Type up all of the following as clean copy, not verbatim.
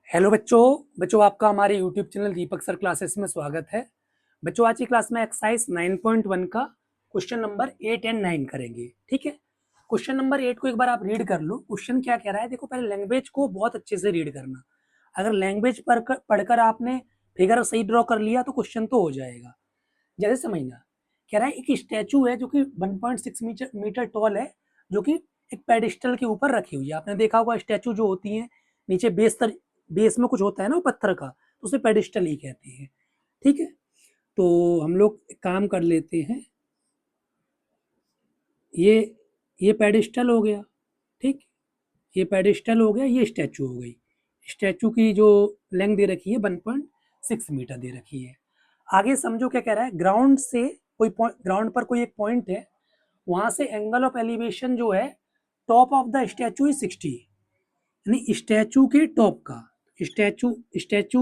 Hello बच्चों आपका हमारे यूट्यूब चैनल दीपक सर क्लासेस में स्वागत है। बच्चों आज की क्लास में एक्सरसाइज 9.1 का क्वेश्चन नंबर 8 एंड 9 करेंगे। ठीक है, क्वेश्चन नंबर 8 को एक बार आप रीड कर लो। क्वेश्चन क्या कह रहा है, देखो पहले लैंग्वेज को बहुत अच्छे से रीड करना। अगर लैंग्वेज पढ़कर आपने फिगर सही ड्रॉ कर लिया तो क्वेश्चन तो हो जाएगा। जैसे समझना, कह रहा है एक स्टैचू है जो कि 1.6 मीटर टॉल है, जो कि एक पेडिस्टल के ऊपर रखी हुई है। आपने देखा होगा स्टैचू जो होती है नीचे बेस में कुछ होता है ना पत्थर का, तो उसे पेडिस्टल ही कहते हैं। ठीक है, तो हम लोग काम कर लेते हैं। ये पेडिस्टल हो गया। ठीक, ये पेडिस्टल हो गया, ये स्टैचू हो गई। स्टैचू की जो लेंथ दे रखी है 1.6 मीटर दे रखी है। आगे समझो क्या कह रहा है, ग्राउंड पर कोई एक पॉइंट है, वहां से एंगल ऑफ एलिवेशन जो है top of the statue is 60, यानी स्टैचू के टॉप का। स्टैचू स्टैचू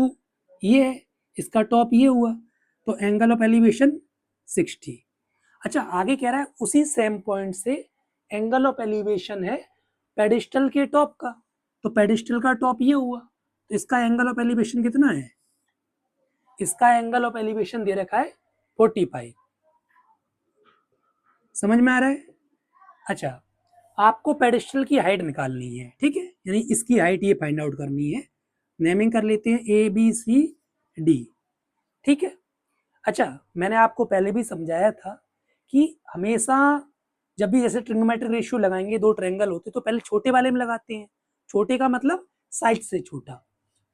ये है, इसका टॉप ये हुआ, तो एंगल ऑफ एलिवेशन 60। अच्छा, आगे कह रहा है उसी सेम पॉइंट से एंगल ऑफ एलिवेशन है पेडिस्टल के टॉप का, तो पेडिस्टल का टॉप ये हुआ, तो इसका एंगल ऑफ एलिवेशन कितना है? इसका एंगल ऑफ एलिवेशन दे रखा है 45। समझ में आ रहा है? अच्छा, आपको पेडिस्टल की हाइट निकालनी है। ठीक है, यानी इसकी हाइट ये फाइंड आउट करनी है। नेमिंग कर लेते हैं ABCD। ठीक है, अच्छा मैंने आपको पहले भी समझाया था कि हमेशा जब भी जैसे ट्रिग्नोमेट्रिक रेशियो लगाएंगे, दो ट्रायंगल होते तो पहले छोटे वाले में लगाते हैं। छोटे का मतलब साइड से छोटा।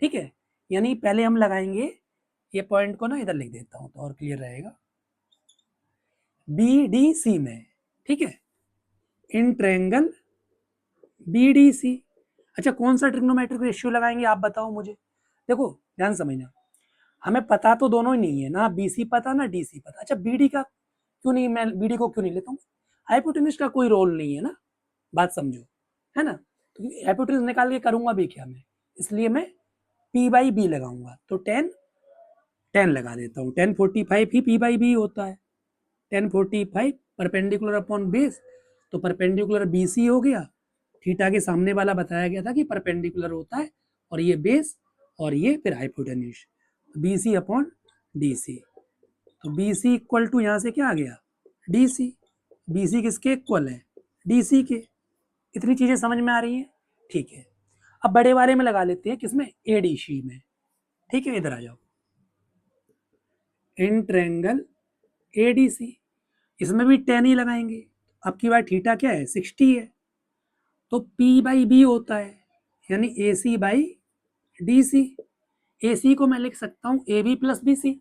ठीक है, यानी पहले हम लगाएंगे, ये पॉइंट को ना इधर लिख देता हूं तो और क्लियर रहेगा, BDC में। ठीक है, इन ट्रायंगल BDC। अच्छा, कौन सा ट्रिग्नोमेट्रिक रेशियो लगाएंगे आप बताओ मुझे। देखो ध्यान समझना, हमें पता तो दोनों ही नहीं है ना, BC पता ना DC पता। अच्छा, BD का क्यों नहीं, मैं BD को क्यों नहीं लेता हूँ? हाइपोटेन्यूज का कोई रोल नहीं है ना, बात समझो, है ना। तो हाइपोटेन्यूज निकाल के करूंगा भी क्या मैं, इसलिए मैं P/B लगाऊंगा। तो 10 लगा देता हूँ। 1045 ही P/B होता है। 1045 परपेंडिकुलर अपॉन बेस, तो परपेंडिकुलर BC हो गया। थीटा के सामने वाला बताया गया था कि परपेंडिकुलर होता है, और ये बेस और ये फिर हाइपोटेन्यूज, BC अपॉन DC। तो BC इक्वल टू यहाँ से क्या आ गया, DC। BC किसके इक्वल है? DC के। इतनी चीजें समझ में आ रही हैं? ठीक है, अब बड़े वाले में लगा लेते हैं, किसमें? ADC में। ठीक है, इधर आ जाओ, इन ट्रायंगल ADC। इसमें भी 10 ही लगाएंगे। अब की बार थीटा क्या है, 60 है, तो P/B होता है, यानी AC/DC। AC को मैं लिख सकता हूँ AB प्लस BC।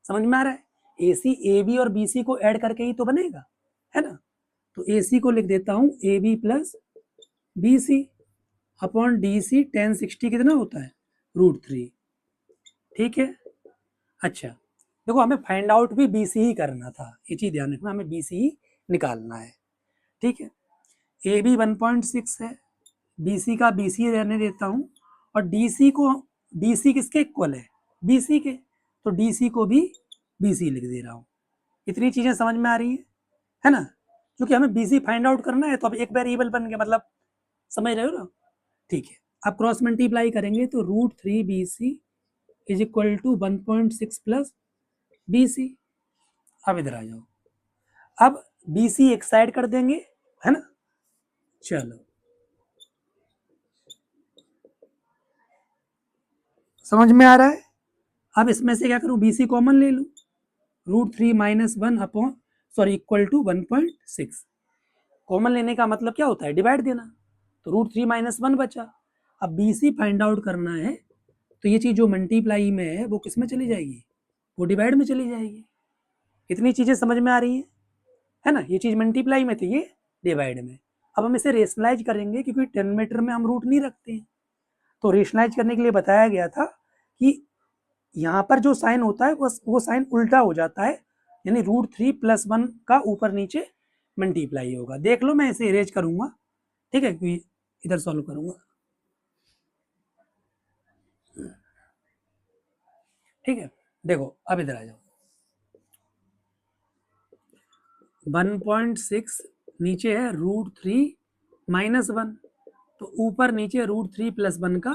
समझ में आ रहा है? AC AB और BC को ऐड करके ही तो बनेगा, है ना। तो AC को लिख देता हूँ AB plus BC upon DC। 1060 कितना होता है, √3। ठीक है, अच्छा देखो हमें फाइंड आउट भी BC ही करना था, ये चीज ध्यान रखना, हमें BC ही निकालना है। ठीक है, AB 1.6 है, BC का BC रहने देता हूँ, और DC को, DC किसके इक्वल है, BC के, तो DC को भी BC लिख दे रहा हूँ। इतनी चीजें समझ में आ रही है ना। क्योंकि हमें BC फाइंड आउट करना है, तो अब एक वेरिएबल बन गया, मतलब समझ रहे हो ना। ठीक है, अब क्रॉस मल्टीप्लाई करेंगे तो √3BC is equal to 1.6 plus BC। अब इधर आ जाओ, अब BC एक साइड कर देंगे, है ना। चलो समझ में आ रहा है? अब इसमें से क्या करूं, BC कॉमन ले लूं, √3 - 1 अपॉन इक्वल टू 1.6। कॉमन लेने का मतलब क्या होता है, डिवाइड देना। तो √3 - 1 बचा। अब BC फाइंड आउट करना है, तो ये चीज जो मल्टीप्लाई में है वो किस में चली जाएगी, वो डिवाइड में चली जाएगी। इतनी चीजें समझ में आ रही है ना। ये चीज मल्टीप्लाई में थी, ये डिवाइड में। अब हम इसे रेशनलाइज करेंगे, क्योंकि टेनमीटर में हम रूट नहीं रखते हैं। तो रेशनलाइज करने के लिए बताया गया था कि यहाँ पर जो साइन होता है वो साइन उल्टा हो जाता है, यानी √3 + 1 का ऊपर नीचे मल्टीप्लाई होगा। देख लो, मैं इसे इरेज करूंगा, ठीक है, क्योंकि इधर सॉल्व करूंगा। ठीक है, देखो अब इधर आ जाओ, 1.6 नीचे है √3 - 1, तो ऊपर नीचे √3 + 1 का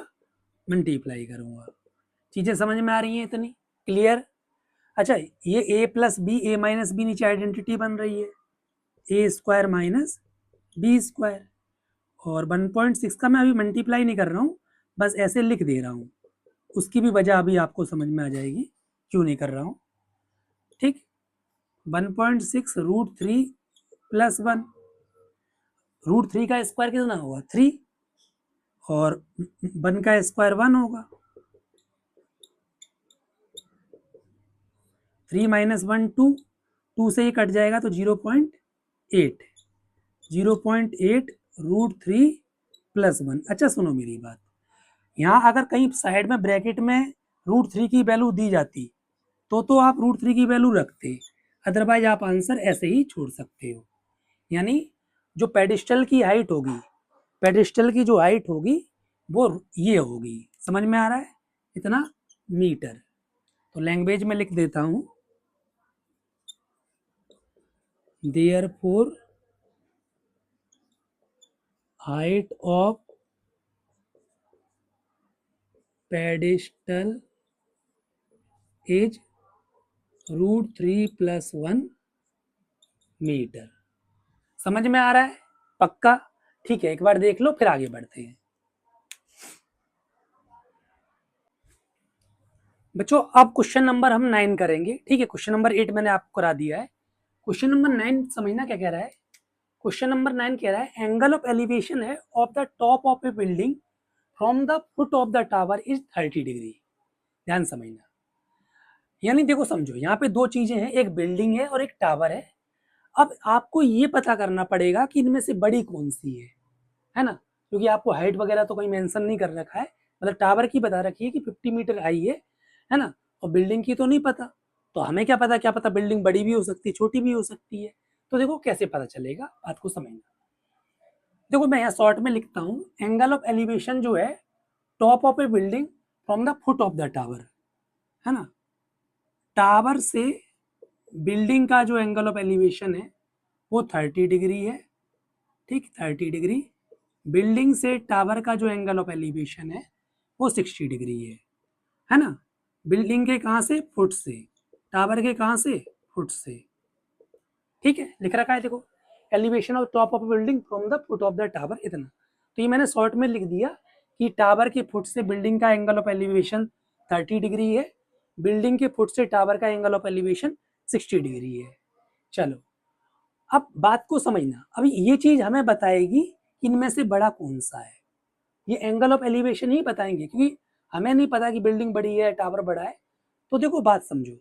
मल्टीप्लाई करूँगा। चीज़ें समझ में आ रही हैं इतनी क्लियर? अच्छा, ये ए प्लस बी, ए माइनस बी नीचे आइडेंटिटी बन रही है, ए स्क्वायर माइनस बी स्क्वायर, और 1.6 का मैं अभी मल्टीप्लाई नहीं कर रहा हूँ, बस ऐसे लिख दे रहा हूँ। उसकी भी वजह अभी आपको समझ में आ जाएगी क्यों नहीं कर रहा हूँ। ठीक, 1.6 √3 प्लस 1, √3 का स्क्वायर कितना होगा 3, और 1 का स्क्वायर 1 होगा, 3 माइनस 1 2, 2 से ये कट जाएगा तो 0.8, 0.8 √3 प्लस 1। अच्छा सुनो मेरी बात, यहाँ अगर कहीं साइड में ब्रैकेट में √3 की वैल्यू दी जाती तो आप √3 की वैल्यू रखते, अदरवाइज आप आंसर ऐसे ही छोड़ सकते हो। यानी जो पेडिस्टल की हाइट होगी, पेडिस्टल की जो हाइट होगी वो ये होगी, समझ में आ रहा है इतना मीटर। तो लैंग्वेज में लिख देता हूँ, therefore height of pedestal is √3 plus 1 metre. समझ में आ रहा है पक्का? ठीक है, एक बार देख लो फिर आगे बढ़ते हैं। बच्चों अब क्वेश्चन नंबर हम 9 करेंगे, ठीक है। क्वेश्चन नंबर 8 मैंने आपको करा दिया है, क्वेश्चन नंबर 9 समझना क्या कह रहा है। क्वेश्चन नंबर 9 कह रहा है एंगल ऑफ एलिवेशन है of the top of A building from the foot of the tower is 30 degree. ध्यान समझना, यानी देखो समझो, यहाँ पे दो चीजें हैं, एक बिल्डिंग है और एक टावर है। अब आपको ये पता करना पड़ेगा कि इनमें से बड़ी कौन सी है ना, क्योंकि आपको हाइट वगैरह तो कहीं मेंशन नहीं कर रखा है, मतलब टावर की बता रखी है कि 50 मीटर हाई है ना, और बिल्डिंग की तो नहीं पता। तो हमें क्या पता बिल्डिंग बड़ी भी हो सकती है छोटी भी हो सकती है। तो देखो कैसे पता चलेगा, बात को समझना। देखो मैं यहाँ शॉर्ट में लिखता हूँ, एंगल ऑफ एलिवेशन जो है top of A building from the foot of the tower, है ना, टावर से बिल्डिंग का जो एंगल ऑफ एलिवेशन है वो 30 डिग्री है, ठीक, 30 डिग्री। बिल्डिंग से टावर का जो एंगल ऑफ एलिवेशन है वो 60 डिग्री है ना। बिल्डिंग के कहाँ से, फुट से, टावर के कहाँ से, फुट से, ठीक है, लिख रखा है देखो, elevation of top of building from the foot of the tower, इतना। तो ये मैंने शॉर्ट में लिख दिया कि टावर के फुट से बिल्डिंग का एंगल ऑफ एलिवेशन 30 डिग्री है, बिल्डिंग के फुट से टावर का एंगल ऑफ एलिवेशन 60 डिग्री है। चलो अब बात को समझना, अभी ये चीज हमें बताएगी कि इनमें से बड़ा कौन सा है, ये एंगल ऑफ एलिवेशन ही बताएंगे, क्योंकि हमें नहीं पता कि बिल्डिंग बड़ी है टावर बड़ा है। तो देखो बात समझो,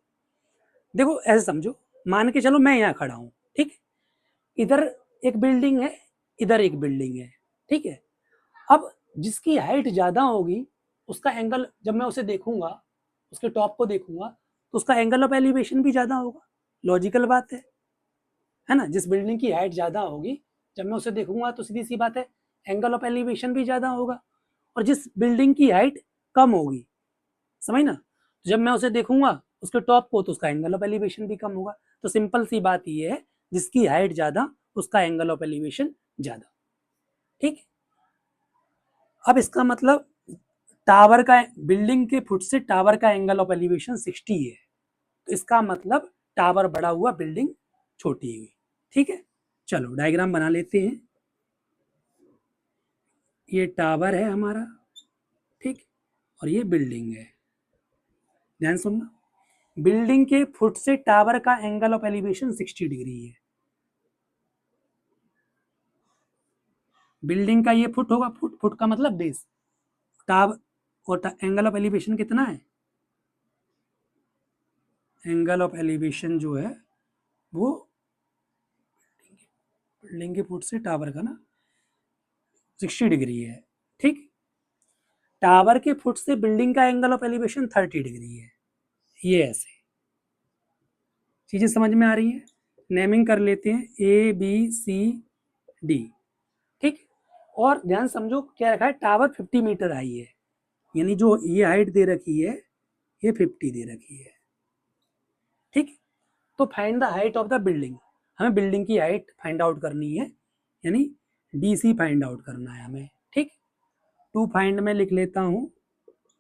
देखो ऐसे समझो, मान के चलो मैं यहाँ खड़ा हूँ, ठीक, इधर एक बिल्डिंग है, इधर एक बिल्डिंग है, ठीक है। अब जिसकी हाइट ज्यादा होगी उसका एंगल, जब मैं उसे देखूंगा, उसके टॉप को देखूंगा, तो उसका एंगल ऑफ एलिवेशन भी ज्यादा होगा, लॉजिकल बात है ना। जिस बिल्डिंग की हाइट ज्यादा होगी, जब मैं उसे देखूंगा तो सीधी सी बात है एंगल ऑफ एलिवेशन भी ज्यादा होगा, और जिस बिल्डिंग की हाइट कम होगी, समझ ना, तो जब मैं उसे देखूंगा उसके टॉप को तो उसका एंगल ऑफ एलिवेशन भी कम होगा। तो सिंपल सी बात ये है, जिसकी हाइट ज्यादा उसका एंगल ऑफ एलिवेशन ज्यादा, ठीक। अब इसका मतलब टावर का, बिल्डिंग के फुट से टावर का एंगल ऑफ एलिवेशन 60 है, तो इसका मतलब टावर बड़ा हुआ बिल्डिंग छोटी हुई, ठीक है। चलो डायग्राम बना लेते हैं, ये टावर है हमारा, ठीक, और ये बिल्डिंग है। ध्यान सुनना, बिल्डिंग के फुट से टावर का एंगल ऑफ एलिवेशन 60 डिग्री है। बिल्डिंग का ये फुट होगा, फुट का मतलब बेस, टावर, और एंगल ऑफ एलिवेशन कितना है, एंगल ऑफ एलिवेशन जो है वो बिल्डिंग के फुट से टावर का ना 60 डिग्री है, ठीक। टावर के फुट से बिल्डिंग का एंगल ऑफ एलिवेशन 30 डिग्री है। ये ऐसे चीजें समझ में आ रही हैं, नेमिंग कर लेते हैं ABCD, ठीक। और ध्यान समझो क्या रखा है, टावर 50 मीटर हाई है, यानी जो ये हाइट दे रखी है ये 50 दे रखी है, ठीक। तो find the height of the building, हमें बिल्डिंग की हाइट फाइंड आउट करनी है, यानी DC फाइंड आउट करना है हमें, ठीक। टू फाइंड में लिख लेता हूँ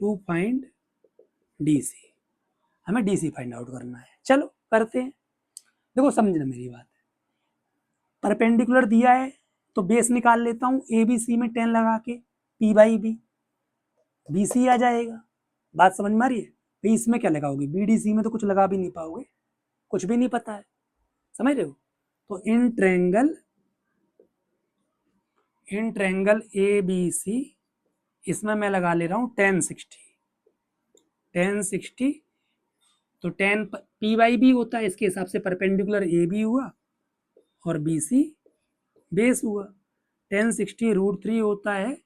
टू फाइंड डीसी, हमें डीसी फाइंड आउट करना है। चलो करते हैं। देखो समझना मेरी बात, परपेंडिकुलर दिया है तो बेस निकाल लेता हूँ, ए बी सी में 10 लगा के P by B, B C आ जाएगा। बात समझ में आ रही है? तो इसमें क्या लगाओगे, बी डी सी में तो कुछ लगा भी नहीं पाओगे, कुछ भी नहीं पता है, समझ रहे हो? तो in triangle A B C, इसमें मैं लगा ले रहा हूँ 1060, तो 10 पी बाई बी होता है, इसके हिसाब से परपेंडिकुलर ए बी हुआ और बी सी बेस हुआ। 1060 √3 होता है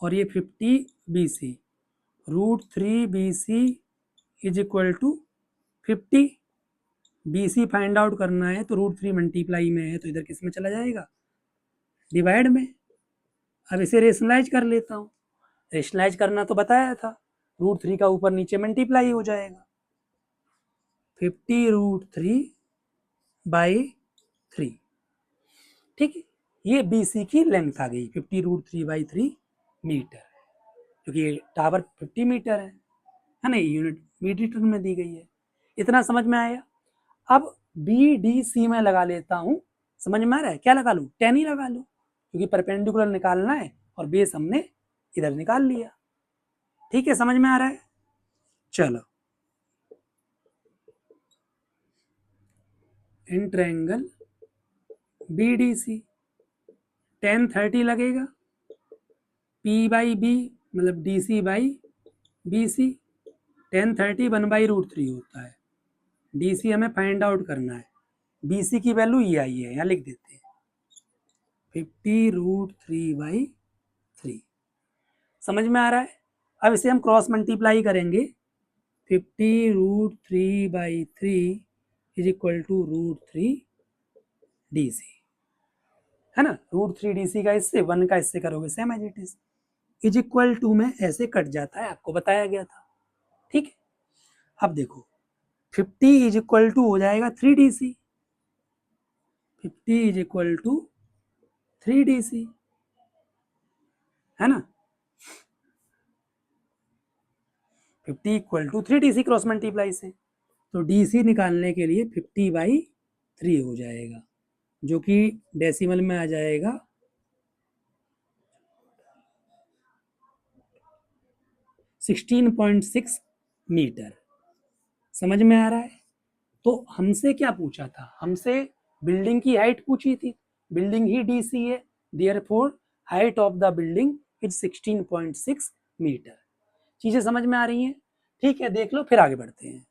और ये 50 B C, √3 B C is equal to 50। B C find out करना है तो √3 मल्टीप्लाई में है तो इधर किस में चला जाएगा, डिवाइड में। अब इसे रेशनलाइज कर लेता हूँ, रेशनलाइज करना तो बताया था, √3 का ऊपर नीचे मल्टीप्लाई हो जाएगा, 50√3/3। ठीक है, ये बी सी की लेंथ आ गई 50√3/3 मीटर, क्योंकि टावर 50 मीटर है ना, यूनिट मीटर में दी गई है। इतना समझ में आया? अब बी डी सी में लगा लेता हूँ, समझ में आ रहा है? क्या लगा लूँ, 10 ही लगा लूँ, क्योंकि परपेंडिकुलर निकालना है और बेस हमने इधर निकाल लिया। ठीक है, समझ में आ रहा है? चलो, in triangle B D C 1030 लगेगा, पी बाई बी मतलब D C by B C, 1030 1/√3 होता है। डी सी हमें फाइंड आउट करना है, बी सी की वैल्यू ये आई है, यहाँ लिख देते हैं 50√3/3। समझ में आ रहा है? अब इसे हम क्रॉस मल्टीप्लाई करेंगे, 50√3/3 is equal to √3 D C, है ना। √3 डी सी का इससे 1 का इससे करोगे same as it is equal to में ऐसे कट जाता है, आपको बताया गया था। ठीक है, अब देखो 50 इज इक्वल टू हो जाएगा 3 D C, 50 is equal to 3 D C, है ना। 50 equal to 3 D C cross multiply से, तो डी सी निकालने के लिए 50/3 हो जाएगा, जो कि डेसिमल में आ जाएगा 16.6 मीटर। समझ में आ रहा है? तो हमसे क्या पूछा था, हमसे बिल्डिंग की हाइट पूछी थी, बिल्डिंग ही डीसी है, therefore height of the building is 16.6 metre. चीजें समझ में आ रही हैं? ठीक है, देख लो, फिर आगे बढ़ते हैं।